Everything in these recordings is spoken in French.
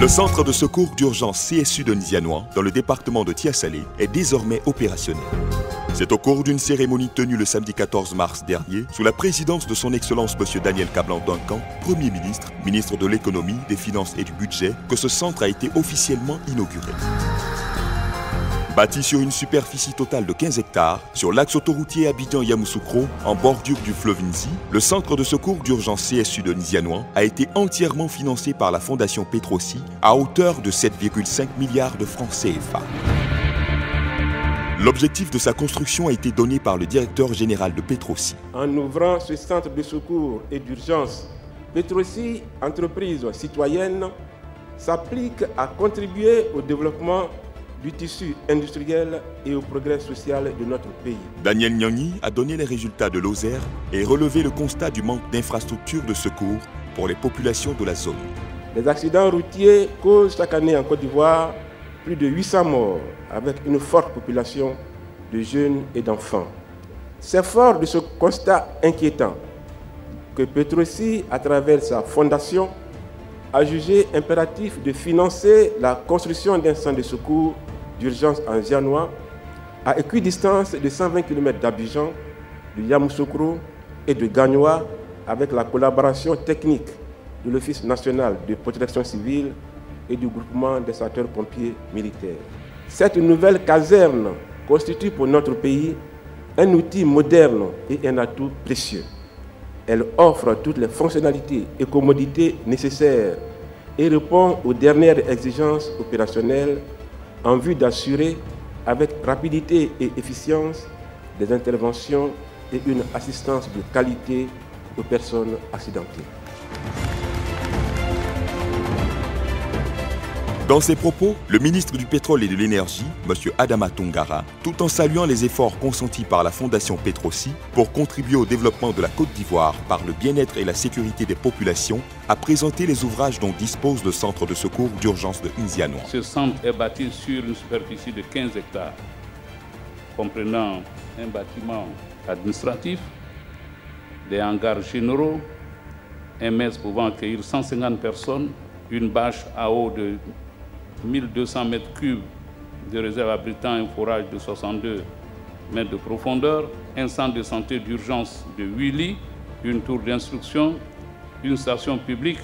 Le centre de secours d'urgence CSU de Nzianois, dans le département de Tia-Salé, est désormais opérationnel. C'est au cours d'une cérémonie tenue le samedi 14 mars dernier, sous la présidence de son Excellence M. Daniel Kablan-Duncan, Premier ministre, ministre de l'Économie, des Finances et du Budget, que ce centre a été officiellement inauguré. Bâti sur une superficie totale de 15 hectares, sur l'axe autoroutier Abidjan-Yamoussoukro, en bordure du fleuve Nzi, le centre de secours d'urgence CSU de Nzianois a été entièrement financé par la Fondation Petrosi à hauteur de 7,5 milliards de francs CFA. L'objectif de sa construction a été donné par le directeur général de Petrosi. En ouvrant ce centre de secours et d'urgence, Petrosi, entreprise citoyenne, s'applique à contribuer au développement du tissu industriel et au progrès social de notre pays. Daniel Nyangui a donné les résultats de l'Oser et relevé le constat du manque d'infrastructures de secours pour les populations de la zone. Les accidents routiers causent chaque année en Côte d'Ivoire plus de 800 morts, avec une forte population de jeunes et d'enfants. C'est fort de ce constat inquiétant que Petrosi, à travers sa fondation, a jugé impératif de financer la construction d'un centre de secours d'urgence en Nzianois à équidistance de 120 km d'Abidjan, de Yamoussoukro et de Gagnoa, avec la collaboration technique de l'Office national de protection civile et du groupement des sapeurs-pompiers militaires. Cette nouvelle caserne constitue pour notre pays un outil moderne et un atout précieux. Elle offre toutes les fonctionnalités et commodités nécessaires et répond aux dernières exigences opérationnelles en vue d'assurer avec rapidité et efficience des interventions et une assistance de qualité aux personnes accidentées. Dans ses propos, le ministre du Pétrole et de l'Énergie, M. Adama Tongara, tout en saluant les efforts consentis par la Fondation Petrosi pour contribuer au développement de la Côte d'Ivoire par le bien-être et la sécurité des populations, a présenté les ouvrages dont dispose le centre de secours d'urgence de Nzianois. Ce centre est bâti sur une superficie de 15 hectares, comprenant un bâtiment administratif, des hangars généraux, un mess pouvant accueillir 150 personnes, une bâche à eau de 1200 mètres cubes de réserve abritant un forage de 62 mètres de profondeur, un centre de santé d'urgence de 8 lits, une tour d'instruction, une station publique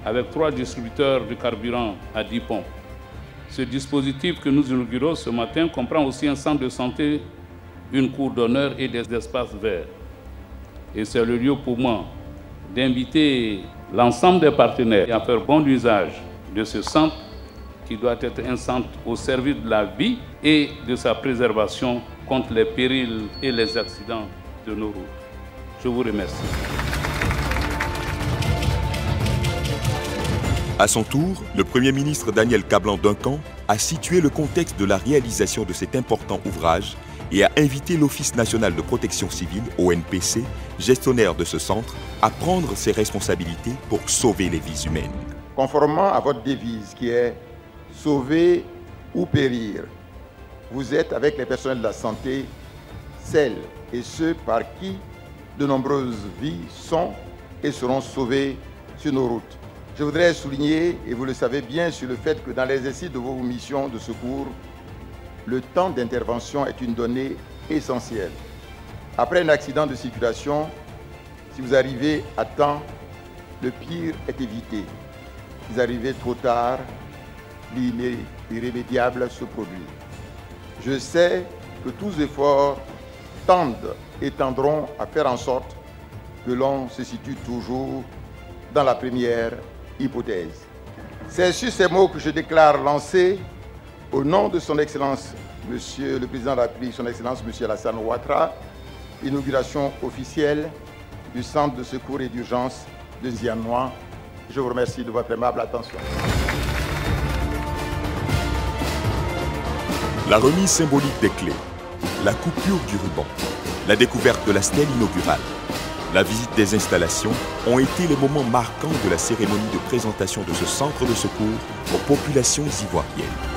avec 3 distributeurs de carburant à 10 pompes. Ce dispositif que nous inaugurons ce matin comprend aussi un centre de santé, une cour d'honneur et des espaces verts. Et c'est le lieu pour moi d'inviter l'ensemble des partenaires à faire bon usage de ce centre qui doit être un centre au service de la vie et de sa préservation contre les périls et les accidents de nos routes. Je vous remercie. À son tour, le Premier ministre Daniel Kablan-Duncan a situé le contexte de la réalisation de cet important ouvrage et a invité l'Office national de protection civile, ONPC, gestionnaire de ce centre, à prendre ses responsabilités pour sauver les vies humaines. Conformément à votre devise qui est « sauver ou périr », vous êtes, avec les personnels de la santé, celles et ceux par qui de nombreuses vies sont et seront sauvées sur nos routes. Je voudrais souligner, et vous le savez bien, sur le fait que dans l'exercice de vos missions de secours, le temps d'intervention est une donnée essentielle. Après un accident de circulation, si vous arrivez à temps, le pire est évité. Si vous arrivez trop tard, l'irrémédiable se produit. Je sais que tous les efforts tendent et tendront à faire en sorte que l'on se situe toujours dans la première hypothèse. C'est sur ces mots que je déclare lancer, au nom de son Excellence, Monsieur le Président de la République, son Excellence, Monsieur Alassane Ouattara, l'inauguration officielle du Centre de secours et d'urgence de Nzianois. Je vous remercie de votre aimable attention. La remise symbolique des clés, la coupure du ruban, la découverte de la stèle inaugurale, la visite des installations ont été les moments marquants de la cérémonie de présentation de ce centre de secours aux populations ivoiriennes.